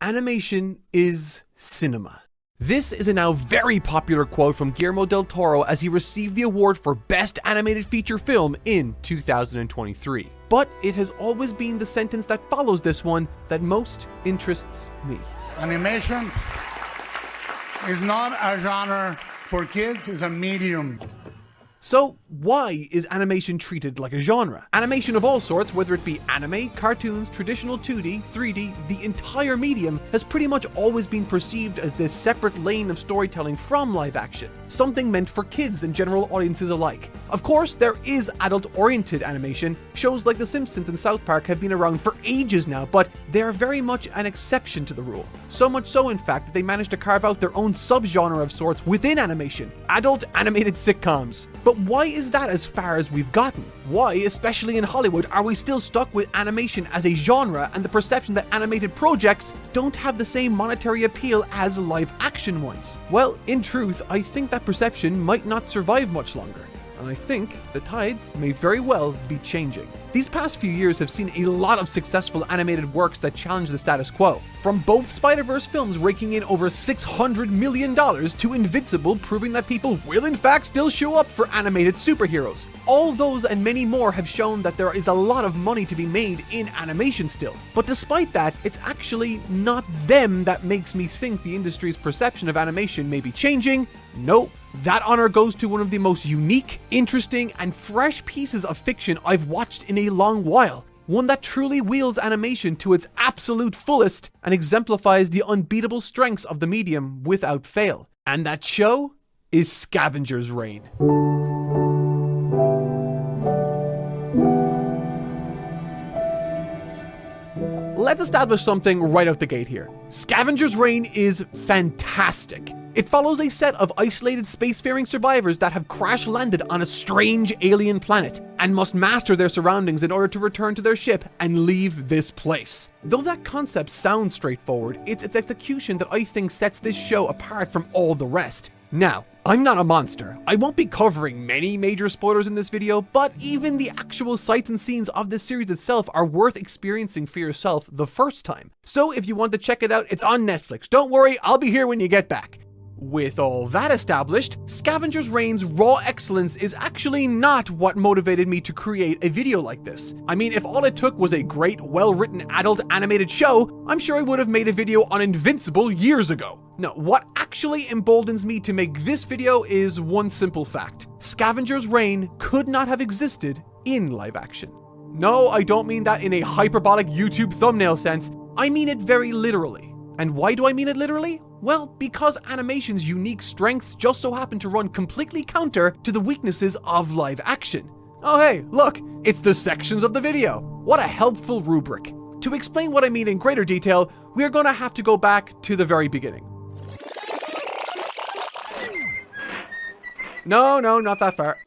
Animation is cinema. This is a now very popular quote from Guillermo del Toro as he received the award for Best Animated Feature Film in 2023. But it has always been the sentence that follows this one that most interests me. Animation is not a genre for kids, it's a medium. So why is animation treated like a genre? Animation of all sorts, whether it be anime, cartoons, traditional 2D, 3D, the entire medium has pretty much always been perceived as this separate lane of storytelling from live action, something meant for kids and general audiences alike. Of course, there is adult-oriented animation. Shows like The Simpsons and South Park have been around for ages now, but they are very much an exception to the rule. So much so, in fact, that they managed to carve out their own subgenre of sorts within animation, adult animated sitcoms. But why is that as far as we've gotten? Why, especially in Hollywood, are we still stuck with animation as a genre and the perception that animated projects don't have the same monetary appeal as live action ones? Well, in truth, I think that perception might not survive much longer. And I think the tides may very well be changing. These past few years have seen a lot of successful animated works that challenge the status quo. From both Spider-Verse films raking in over $600 million to Invincible proving that people will in fact still show up for animated superheroes. All those and many more have shown that there is a lot of money to be made in animation still. But despite that, it's actually not them that makes me think the industry's perception of animation may be changing. Nope. That honor goes to one of the most unique, interesting, and fresh pieces of fiction I've watched in a long while. One that truly wields animation to its absolute fullest and exemplifies the unbeatable strengths of the medium without fail. And that show is Scavenger's Reign. Let's establish something right out the gate here. Scavenger's Reign is fantastic. It follows a set of isolated spacefaring survivors that have crash-landed on a strange alien planet and must master their surroundings in order to return to their ship and leave this place. Though that concept sounds straightforward, it's its execution that I think sets this show apart from all the rest. Now, I'm not a monster. I won't be covering many major spoilers in this video, but even the actual sights and scenes of this series itself are worth experiencing for yourself the first time. So if you want to check it out, it's on Netflix. Don't worry, I'll be here when you get back. With all that established, Scavenger's Reign's raw excellence is actually not what motivated me to create a video like this. I mean, if all it took was a great, well-written adult animated show, I'm sure I would have made a video on Invincible years ago. No, what actually emboldens me to make this video is one simple fact. Scavenger's Reign could not have existed in live action. No, I don't mean that in a hyperbolic YouTube thumbnail sense. I mean it very literally. And why do I mean it literally? Well, because animation's unique strengths just so happen to run completely counter to the weaknesses of live action. Oh hey, look, it's the sections of the video. What a helpful rubric. To explain what I mean in greater detail, we're gonna have to go back to the very beginning. No, not that far.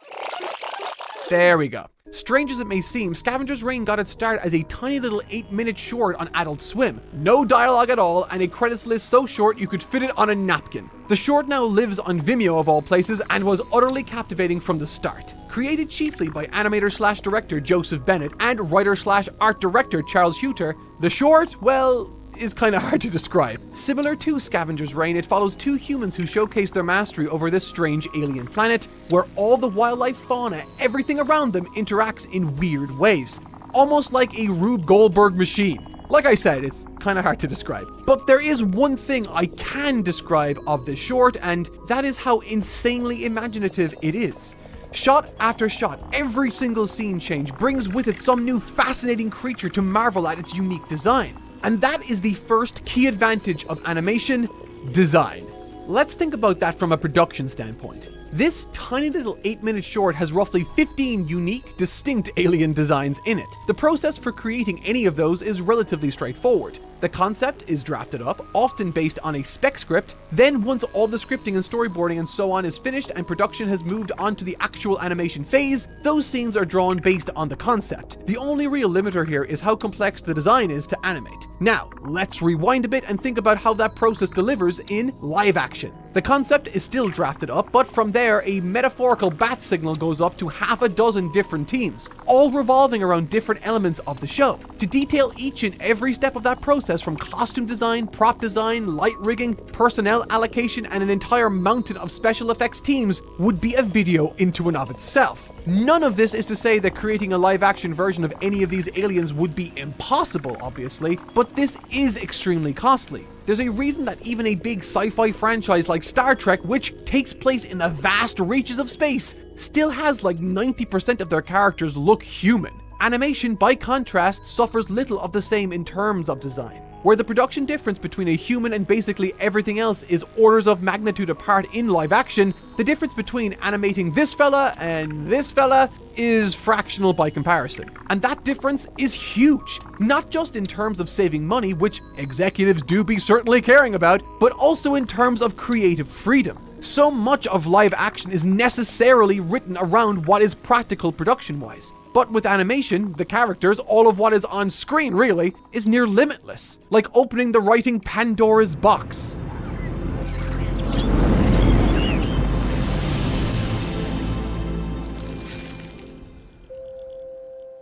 There we go. Strange as it may seem, Scavenger's Reign got its start as a tiny little 8-minute short on Adult Swim. No dialogue at all, and a credits list so short you could fit it on a napkin. The short now lives on Vimeo of all places and was utterly captivating from the start. Created chiefly by animator/director Joseph Bennett and writer/art director Charles Huter, the short, well, is kind of hard to describe. Similar to Scavenger's Reign, it follows two humans who showcase their mastery over this strange alien planet, where all the wildlife, fauna, everything around them interacts in weird ways. Almost like a Rube Goldberg machine. Like I said, it's kind of hard to describe. But there is one thing I can describe of this short, and that is how insanely imaginative it is. Shot after shot, every single scene change brings with it some new fascinating creature to marvel at its unique design. And that is the first key advantage of animation: design. Let's think about that from a production standpoint. This tiny little 8-minute short has roughly 15 unique, distinct alien designs in it. The process for creating any of those is relatively straightforward. The concept is drafted up, often based on a spec script. Then once all the scripting and storyboarding and so on is finished and production has moved on to the actual animation phase, those scenes are drawn based on the concept. The only real limiter here is how complex the design is to animate. Now, let's rewind a bit and think about how that process delivers in live action. The concept is still drafted up, but from there, a metaphorical bat signal goes up to half a dozen different teams, all revolving around different elements of the show. To detail each and every step of that process, from costume design, prop design, light rigging, personnel allocation, and an entire mountain of special effects teams, would be a video into and of itself. None of this is to say that creating a live-action version of any of these aliens would be impossible, obviously, but this is extremely costly. There's a reason that even a big sci-fi franchise like Star Trek, which takes place in the vast reaches of space, still has like 90% of their characters look human. Animation, by contrast, suffers little of the same in terms of design. Where the production difference between a human and basically everything else is orders of magnitude apart in live action, the difference between animating this fella and this fella is fractional by comparison. And that difference is huge, not just in terms of saving money, which executives do be certainly caring about, but also in terms of creative freedom. So much of live action is necessarily written around what is practical production-wise. But with animation, the characters, all of what is on screen really, is near limitless, like opening the writing Pandora's box.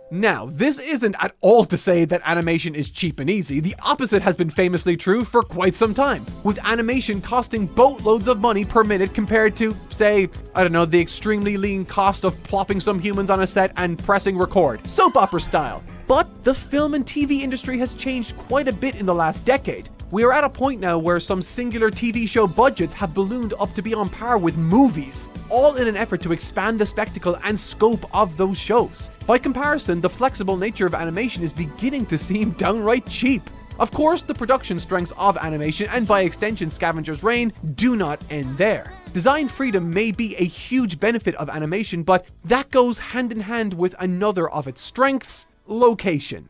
Now, this isn't at all to say that animation is cheap and easy. The opposite has been famously true for quite some time, with animation costing boatloads of money per minute compared to, say, I don't know, the extremely lean cost of plopping some humans on a set and pressing record, soap opera style. But the film and TV industry has changed quite a bit in the last decade. We are at a point now where some singular TV show budgets have ballooned up to be on par with movies, all in an effort to expand the spectacle and scope of those shows. By comparison, the flexible nature of animation is beginning to seem downright cheap. Of course, the production strengths of animation, and by extension Scavenger's reign, do not end there. Design freedom may be a huge benefit of animation, but that goes hand in hand with another of its strengths: location.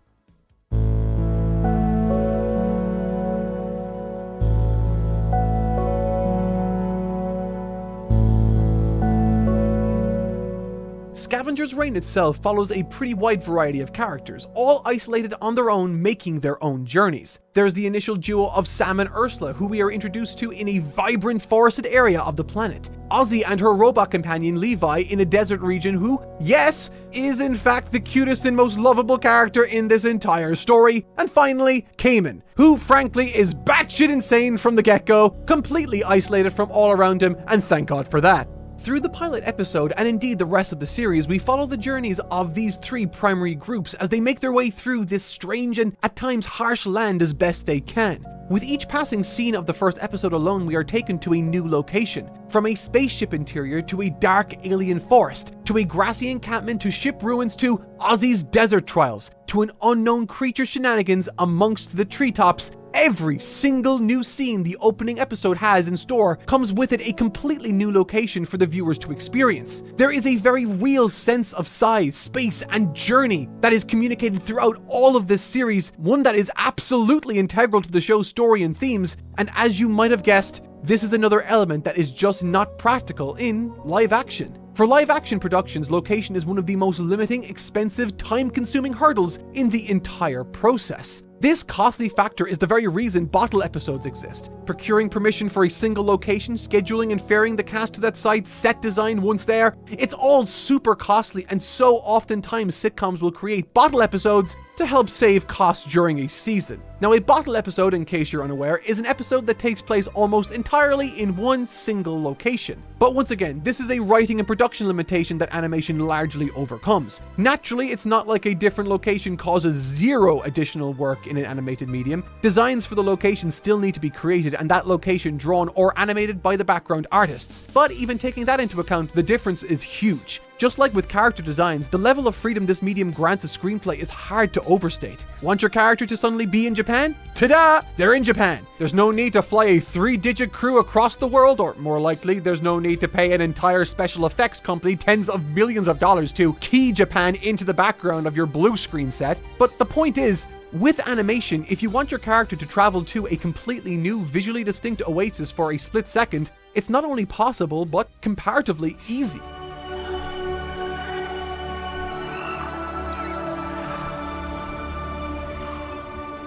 Scavenger's reign itself follows a pretty wide variety of characters, all isolated on their own, making their own journeys. There's the initial duo of Sam and Ursula, who we are introduced to in a vibrant forested area of the planet. Ozzy and her robot companion Levi in a desert region, who, yes, is in fact the cutest and most lovable character in this entire story. And finally, Cayman, who frankly is batshit insane from the get-go, completely isolated from all around him, and thank God for that. Through the pilot episode, and indeed the rest of the series, we follow the journeys of these three primary groups as they make their way through this strange and at times harsh land as best they can. With each passing scene of the first episode alone, we are taken to a new location. From a spaceship interior to a dark alien forest, to a grassy encampment to ship ruins to Ozzy's desert trials, to an unknown creature shenanigans amongst the treetops. Every single new scene the opening episode has in store comes with it a completely new location for the viewers to experience. There is a very real sense of size, space, and journey that is communicated throughout all of this series, one that is absolutely integral to the show's story and themes, and as you might have guessed, this is another element that is just not practical in live action. For live action productions, location is one of the most limiting, expensive, time-consuming hurdles in the entire process. This costly factor is the very reason bottle episodes exist. Procuring permission for a single location, scheduling and ferrying the cast to that site, set design once there, it's all super costly, and so oftentimes sitcoms will create bottle episodes to help save costs during a season. Now, a bottle episode, in case you're unaware, is an episode that takes place almost entirely in one single location. But once again, this is a writing and production limitation that animation largely overcomes. Naturally, it's not like a different location causes zero additional work in an animated medium. Designs for the location still need to be created, and that location drawn or animated by the background artists. But even taking that into account, the difference is huge. Just like with character designs, the level of freedom this medium grants a screenplay is hard to overstate. Want your character to suddenly be in Japan? Ta-da! They're in Japan. There's no need to fly a 3-digit crew across the world, or more likely, there's no need to pay an entire special effects company tens of millions of dollars to key Japan into the background of your blue screen set. But the point is, with animation, if you want your character to travel to a completely new, visually distinct oasis for a split second, it's not only possible, but comparatively easy.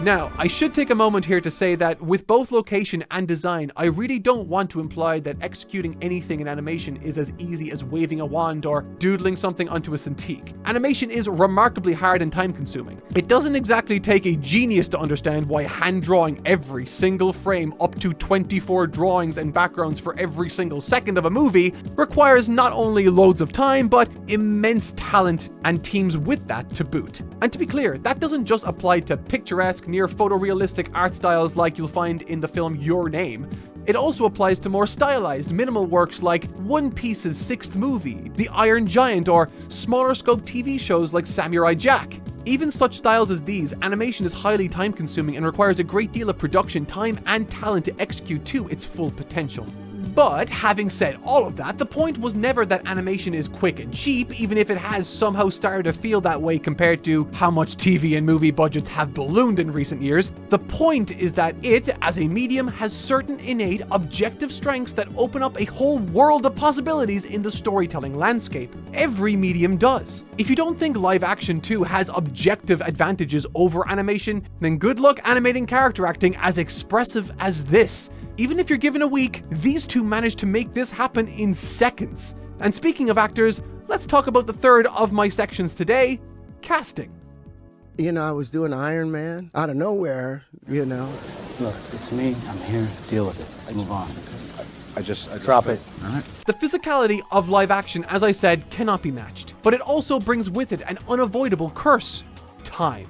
Now, I should take a moment here to say that with both location and design, I really don't want to imply that executing anything in animation is as easy as waving a wand or doodling something onto a Cintiq. Animation is remarkably hard and time-consuming. It doesn't exactly take a genius to understand why hand-drawing every single frame up to 24 drawings and backgrounds for every single second of a movie requires not only loads of time, but immense talent and teams with that to boot. And to be clear, that doesn't just apply to picturesque, near photorealistic art styles like you'll find in the film Your Name. It also applies to more stylized, minimal works like One Piece's sixth movie, The Iron Giant, or smaller scope TV shows like Samurai Jack. Even such styles as these, animation is highly time-consuming and requires a great deal of production time and talent to execute to its full potential. But having said all of that, the point was never that animation is quick and cheap, even if it has somehow started to feel that way compared to how much TV and movie budgets have ballooned in recent years. The point is that it, as a medium, has certain innate objective strengths that open up a whole world of possibilities in the storytelling landscape. Every medium does. If you don't think live action too has objective advantages over animation, then good luck animating character acting as expressive as this. Even if you're given a week, these two managed to make this happen in seconds. And speaking of actors, let's talk about the third of my sections today, casting. You know, I was doing Iron Man out of nowhere, you know. Look, it's me. I'm here to deal with it. Let's move on. I just Drop it. All right. The physicality of live action, as I said, cannot be matched. But it also brings with it an unavoidable curse: time.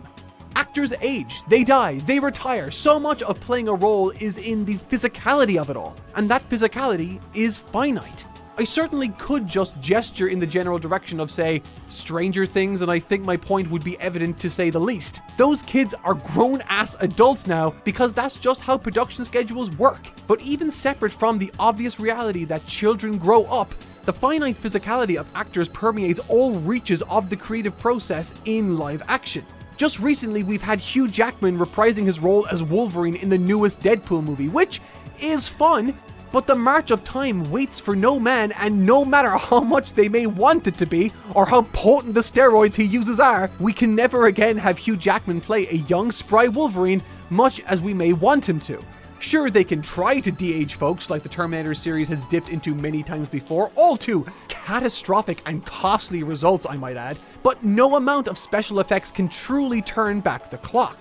Actors age, they die, they retire. So much of playing a role is in the physicality of it all, and that physicality is finite. I certainly could just gesture in the general direction of, say, Stranger Things, and I think my point would be evident to say the least. Those kids are grown-ass adults now because that's just how production schedules work. But even separate from the obvious reality that children grow up, the finite physicality of actors permeates all reaches of the creative process in live action. Just recently, we've had Hugh Jackman reprising his role as Wolverine in the newest Deadpool movie, which is fun, but the march of time waits for no man, and no matter how much they may want it to be, or how potent the steroids he uses are, we can never again have Hugh Jackman play a young, spry Wolverine, much as we may want him to. Sure, they can try to de-age folks like the Terminator series has dipped into many times before, all to catastrophic and costly results, I might add, but no amount of special effects can truly turn back the clock.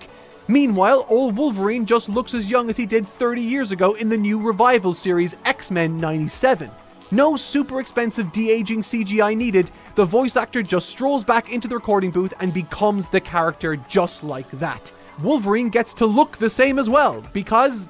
Meanwhile, old Wolverine just looks as young as he did 30 years ago in the new revival series X-Men 97. No super expensive de-aging CGI needed, the voice actor just strolls back into the recording booth and becomes the character just like that. Wolverine gets to look the same as well, because,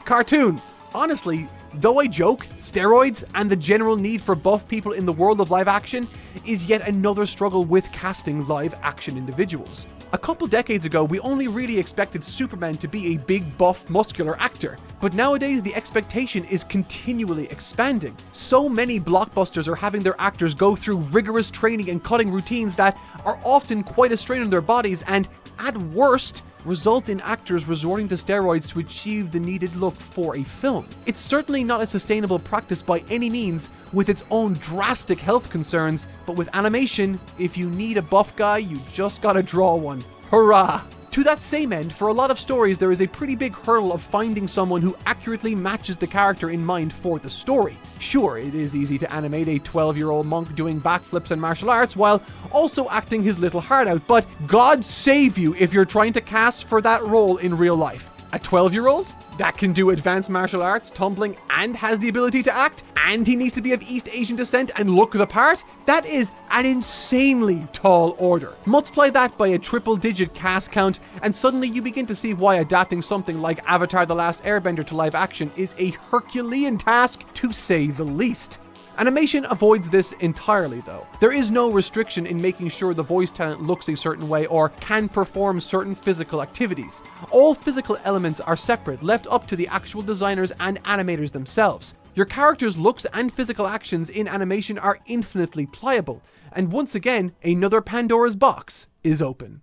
cartoon. Honestly, though I joke, steroids and the general need for buff people in the world of live action is yet another struggle with casting live action individuals. A couple decades ago, we only really expected Superman to be a big, buff, muscular actor, but nowadays the expectation is continually expanding. So many blockbusters are having their actors go through rigorous training and cutting routines that are often quite a strain on their bodies and, at worst, result in actors resorting to steroids to achieve the needed look for a film. It's certainly not a sustainable practice by any means, with its own drastic health concerns, but with animation, if you need a buff guy, you just gotta draw one. Hurrah! To that same end, for a lot of stories, there is a pretty big hurdle of finding someone who accurately matches the character in mind for the story. Sure, it is easy to animate a 12-year-old monk doing backflips and martial arts while also acting his little heart out, but God save you if you're trying to cast for that role in real life. A 12-year-old? That can do advanced martial arts, tumbling, and has the ability to act, and he needs to be of East Asian descent and look the part? That is an insanely tall order. Multiply that by a triple-digit cast count, and suddenly you begin to see why adapting something like Avatar: The Last Airbender to live action is a Herculean task, to say the least. Animation avoids this entirely, though. There is no restriction in making sure the voice talent looks a certain way or can perform certain physical activities. All physical elements are separate, left up to the actual designers and animators themselves. Your character's looks and physical actions in animation are infinitely pliable, and once again, another Pandora's box is open.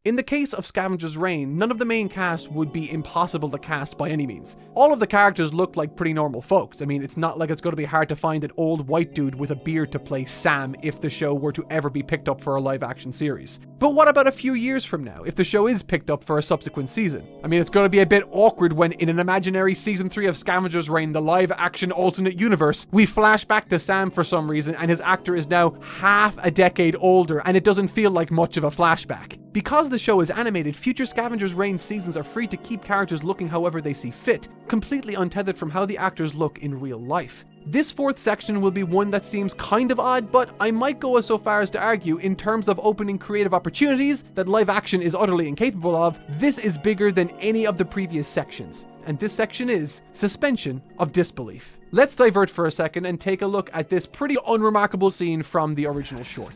In the case of Scavenger's Reign, none of the main cast would be impossible to cast by any means. All of the characters look like pretty normal folks. I mean, it's not like it's going to be hard to find an old white dude with a beard to play Sam if the show were to ever be picked up for a live action series. But what about a few years from now, if the show is picked up for a subsequent season? I mean, it's going to be a bit awkward when in an imaginary season 3 of Scavenger's Reign, the live action alternate universe, we flash back to Sam for some reason and his actor is now half a decade older and it doesn't feel like much of a flashback. Because the show is animated, future Scavenger's Reign seasons are free to keep characters looking however they see fit, completely untethered from how the actors look in real life. This fourth section will be one that seems kind of odd, but I might go so far as to argue, in terms of opening creative opportunities that live action is utterly incapable of, this is bigger than any of the previous sections. And this section is Suspension of Disbelief. Let's divert for a second and take a look at this pretty unremarkable scene from the original short.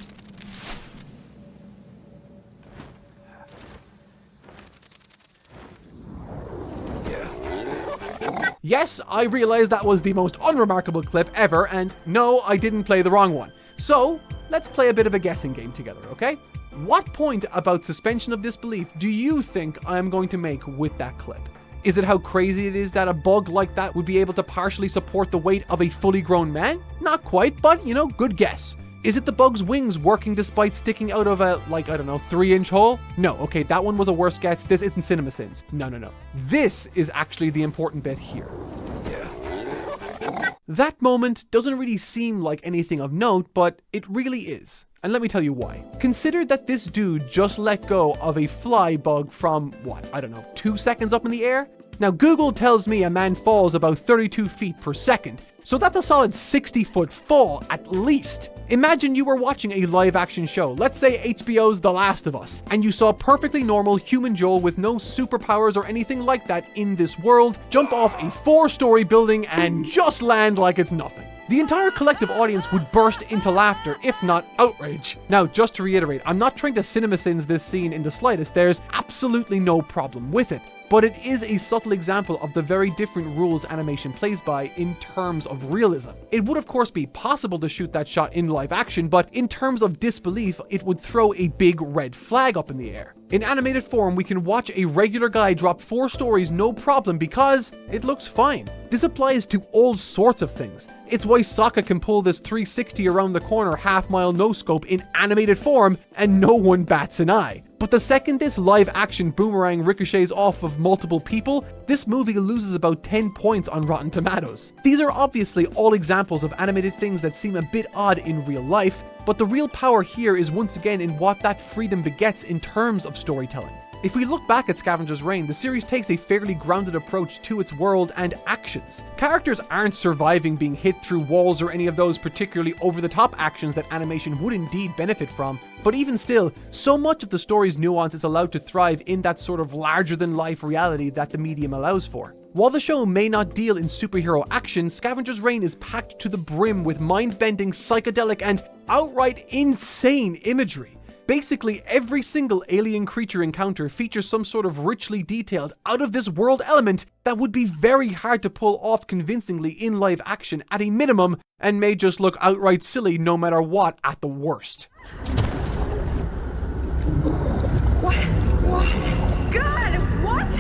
Yes, I realize that was the most unremarkable clip ever, and no, I didn't play the wrong one. So, let's play a bit of a guessing game together, okay? What point about suspension of disbelief do you think I'm going to make with that clip? Is it how crazy it is that a bug like that would be able to partially support the weight of a fully grown man? Not quite, but, you know, good guess. Is it the bug's wings working despite sticking out of a, 3-inch hole? No, okay, that one was a worse guess. This isn't CinemaSins. No. This is actually the important bit here. That moment doesn't really seem like anything of note, but it really is. And let me tell you why. Consider that this dude just let go of a fly bug from, 2 seconds up in the air? Now, Google tells me a man falls about 32 feet per second, so that's a solid 60-foot fall, at least. Imagine you were watching a live-action show, let's say HBO's The Last of Us, and you saw perfectly normal human Joel with no superpowers or anything like that in this world jump off a 4-story building and just land like it's nothing. The entire collective audience would burst into laughter, if not outrage. Now, just to reiterate, I'm not trying to CinemaSins this scene in the slightest. There's absolutely no problem with it. But it is a subtle example of the very different rules animation plays by in terms of realism. It would of course be possible to shoot that shot in live action, but in terms of disbelief, it would throw a big red flag up in the air. In animated form, we can watch a regular guy drop 4 stories no problem because it looks fine. This applies to all sorts of things. It's why Sokka can pull this 360 around the corner half-mile no-scope in animated form and no one bats an eye. But the second this live-action boomerang ricochets off of multiple people, this movie loses about 10 points on Rotten Tomatoes. These are obviously all examples of animated things that seem a bit odd in real life, but the real power here is once again in what that freedom begets in terms of storytelling. If we look back at Scavenger's Reign, the series takes a fairly grounded approach to its world and actions. Characters aren't surviving being hit through walls or any of those particularly over-the-top actions that animation would indeed benefit from, but even still, so much of the story's nuance is allowed to thrive in that sort of larger-than-life reality that the medium allows for. While the show may not deal in superhero action, Scavenger's Reign is packed to the brim with mind-bending, psychedelic, and outright insane imagery. Basically, every single alien creature encounter features some sort of richly detailed, out-of-this-world element that would be very hard to pull off convincingly in live action at a minimum, and may just look outright silly no matter what at the worst. What? God, what?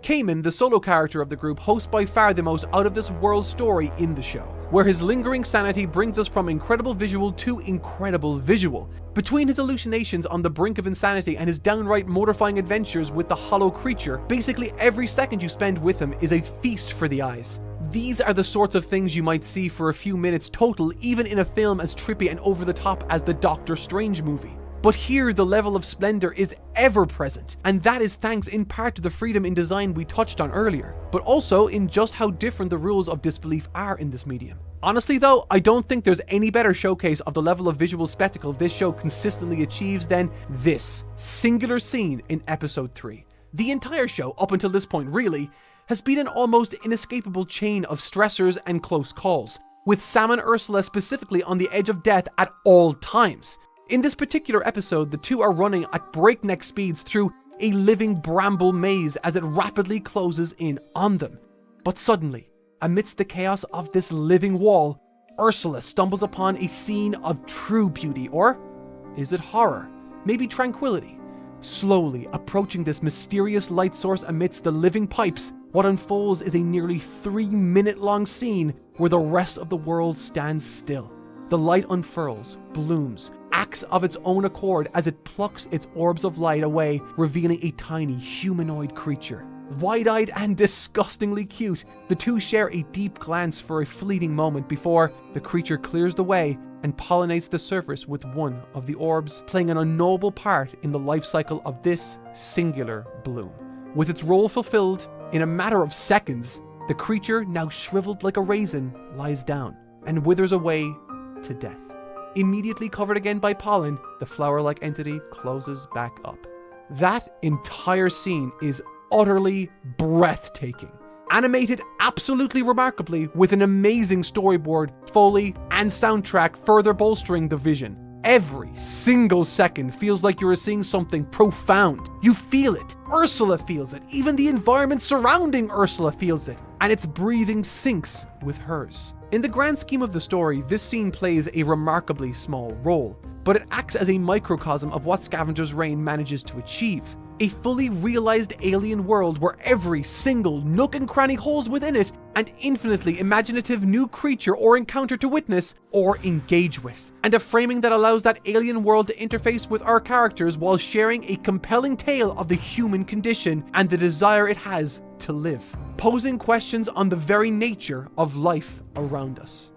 Cayman, the solo character of the group, hosts by far the most out-of-this-world story in the show, where his lingering sanity brings us from incredible visual to incredible visual. Between his hallucinations on the brink of insanity and his downright mortifying adventures with the hollow creature, basically every second you spend with him is a feast for the eyes. These are the sorts of things you might see for a few minutes total, even in a film as trippy and over-the-top as the Doctor Strange movie. But here, the level of splendor is ever present, and that is thanks in part to the freedom in design we touched on earlier, but also in just how different the rules of disbelief are in this medium. Honestly though, I don't think there's any better showcase of the level of visual spectacle this show consistently achieves than this singular scene in episode 3. The entire show, up until this point really, has been an almost inescapable chain of stressors and close calls, with Sam and Ursula specifically on the edge of death at all times. In this particular episode, the two are running at breakneck speeds through a living bramble maze as it rapidly closes in on them. But suddenly, amidst the chaos of this living wall, Ursula stumbles upon a scene of true beauty, or is it horror? maybe tranquility. Slowly approaching this mysterious light source amidst the living pipes, what unfolds is a nearly 3-minute-long scene where the rest of the world stands still. The light unfurls, blooms, acts of its own accord as it plucks its orbs of light away, revealing a tiny humanoid creature. Wide-eyed and disgustingly cute, the two share a deep glance for a fleeting moment before the creature clears the way and pollinates the surface with one of the orbs, playing an unknowable part in the life cycle of this singular bloom. With its role fulfilled, in a matter of seconds, the creature, now shriveled like a raisin, lies down and withers away to death. Immediately covered again by pollen, the flower-like entity closes back up. That entire scene is utterly breathtaking. Animated absolutely remarkably with an amazing storyboard, foley, and soundtrack further bolstering the vision. Every single second feels like you are seeing something profound. You feel it. Ursula feels it. Even the environment surrounding Ursula feels it. And its breathing syncs with hers. In the grand scheme of the story, this scene plays a remarkably small role, but it acts as a microcosm of what Scavenger's Reign manages to achieve. A fully realized alien world where every single nook and cranny holds within it an infinitely imaginative new creature or encounter to witness or engage with. And a framing that allows that alien world to interface with our characters while sharing a compelling tale of the human condition and the desire it has to live, posing questions on the very nature of life around us.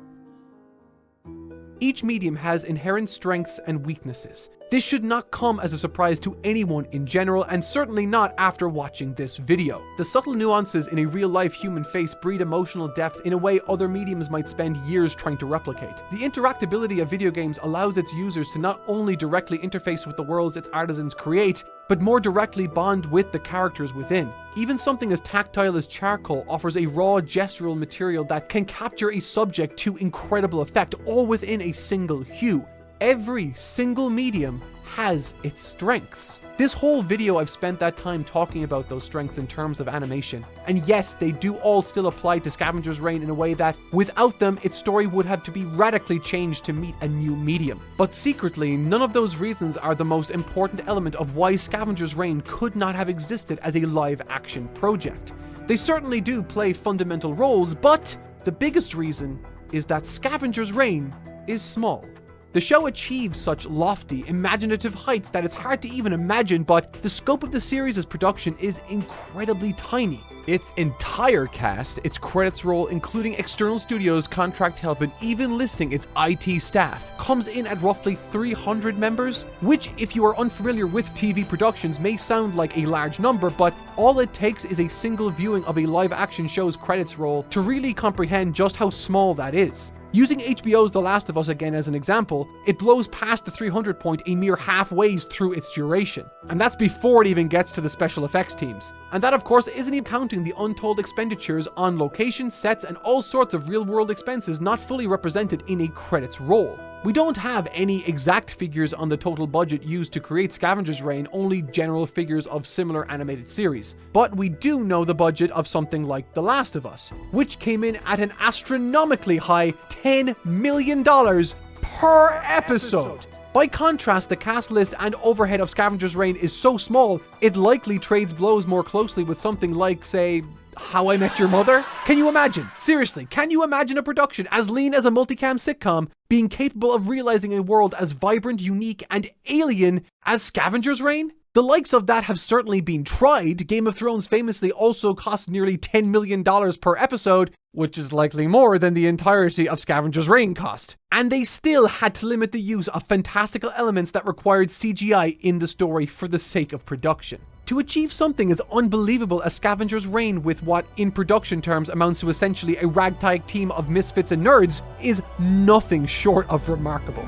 Each medium has inherent strengths and weaknesses. This should not come as a surprise to anyone in general, and certainly not after watching this video. The subtle nuances in a real-life human face breed emotional depth in a way other mediums might spend years trying to replicate. The interactability of video games allows its users to not only directly interface with the worlds its artisans create, but more directly bond with the characters within. Even something as tactile as charcoal offers a raw gestural material that can capture a subject to incredible effect, all within a single hue. Every single medium has its strengths. This whole video I've spent that time talking about those strengths in terms of animation. And yes, they do all still apply to Scavenger's Reign in a way that, without them, its story would have to be radically changed to meet a new medium. But secretly, none of those reasons are the most important element of why Scavenger's Reign could not have existed as a live-action project. They certainly do play fundamental roles, but the biggest reason is that Scavenger's Reign is small. The show achieves such lofty, imaginative heights that it's hard to even imagine, but the scope of the series' production is incredibly tiny. Its entire cast, its credits roll, including external studios, contract help, and even listing its IT staff, comes in at roughly 300 members, which, if you are unfamiliar with TV productions, may sound like a large number, but all it takes is a single viewing of a live-action show's credits roll to really comprehend just how small that is. Using HBO's The Last of Us again as an example, it blows past the 300 point a mere halfway through its duration. And that's before it even gets to the special effects teams. And that of course isn't even counting the untold expenditures on location, sets, and all sorts of real-world expenses not fully represented in a credits roll. We don't have any exact figures on the total budget used to create Scavenger's Reign, only general figures of similar animated series. But we do know the budget of something like The Last of Us, which came in at an astronomically high $10 million per episode. By contrast, the cast list and overhead of Scavenger's Reign is so small, it likely trades blows more closely with something like, say, How I Met Your Mother? Can you imagine? Seriously, can you imagine a production as lean as a multicam sitcom being capable of realizing a world as vibrant, unique, and alien as Scavenger's Reign? The likes of that have certainly been tried. Game of Thrones famously also cost nearly $10 million per episode, which is likely more than the entirety of Scavenger's Reign cost. And they still had to limit the use of fantastical elements that required CGI in the story for the sake of production. To achieve something as unbelievable as Scavenger's Reign with what, in production terms, amounts to essentially a ragtag team of misfits and nerds is nothing short of remarkable.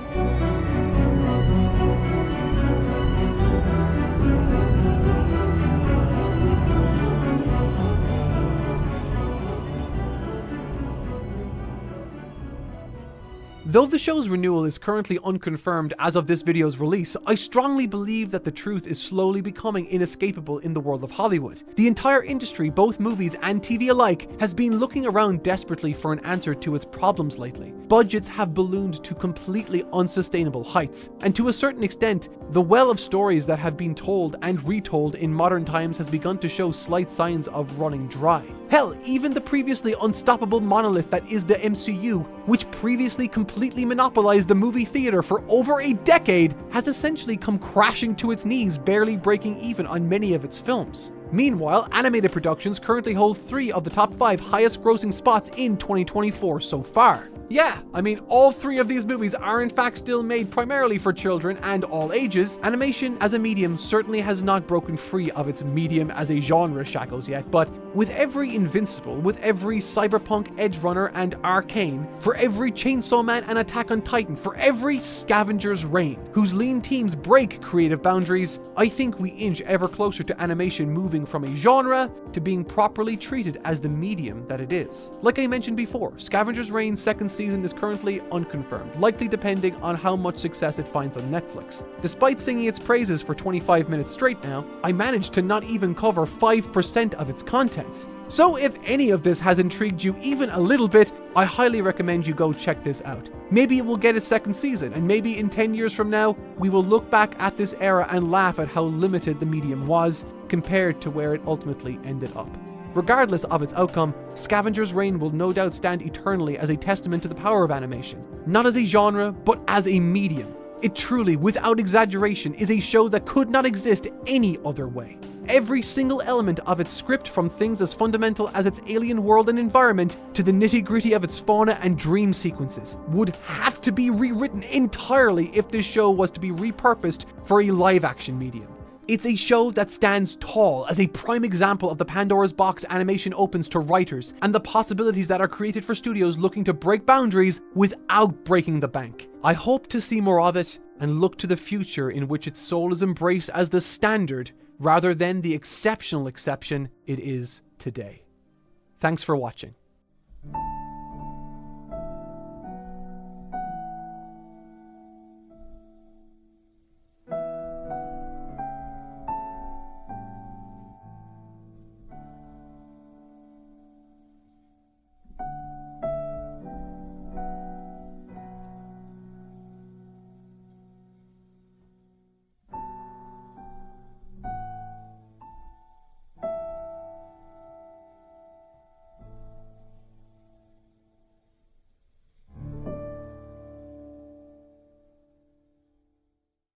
Though the show's renewal is currently unconfirmed as of this video's release, I strongly believe that the truth is slowly becoming inescapable in the world of Hollywood. The entire industry, both movies and TV alike, has been looking around desperately for an answer to its problems lately. Budgets have ballooned to completely unsustainable heights, and to a certain extent, the well of stories that have been told and retold in modern times has begun to show slight signs of running dry. Hell, even the previously unstoppable monolith that is the MCU, which previously completely monopolized the movie theater for over a decade, has essentially come crashing to its knees, barely breaking even on many of its films. Meanwhile, animated productions currently hold 3 of the top 5 highest grossing spots in 2024 so far. Yeah, I mean, all 3 of these movies are in fact still made primarily for children and all ages. Animation as a medium certainly has not broken free of its medium as a genre shackles yet, but with every Invincible, with every Cyberpunk, Edge Runner and Arcane, for every Chainsaw Man and Attack on Titan, for every Scavenger's Reign, whose lean teams break creative boundaries, I think we inch ever closer to animation moving from a genre to being properly treated as the medium that it is. Like I mentioned before, Scavenger's Reign's second season is currently unconfirmed, likely depending on how much success it finds on Netflix. Despite singing its praises for 25 minutes straight now, I managed to not even cover 5% of its contents. So if any of this has intrigued you even a little bit, I highly recommend you go check this out. Maybe it will get its second season, and maybe in 10 years from now, we will look back at this era and laugh at how limited the medium was compared to where it ultimately ended up. Regardless of its outcome, Scavenger's Reign will no doubt stand eternally as a testament to the power of animation, not as a genre, but as a medium. It truly, without exaggeration, is a show that could not exist any other way. Every single element of its script, from things as fundamental as its alien world and environment to the nitty-gritty of its fauna and dream sequences, would have to be rewritten entirely if this show was to be repurposed for a live-action medium. It's a show that stands tall as a prime example of the Pandora's box animation opens to writers and the possibilities that are created for studios looking to break boundaries without breaking the bank. I hope to see more of it and look to the future in which its soul is embraced as the standard rather than the exceptional exception it is today. Thanks for watching.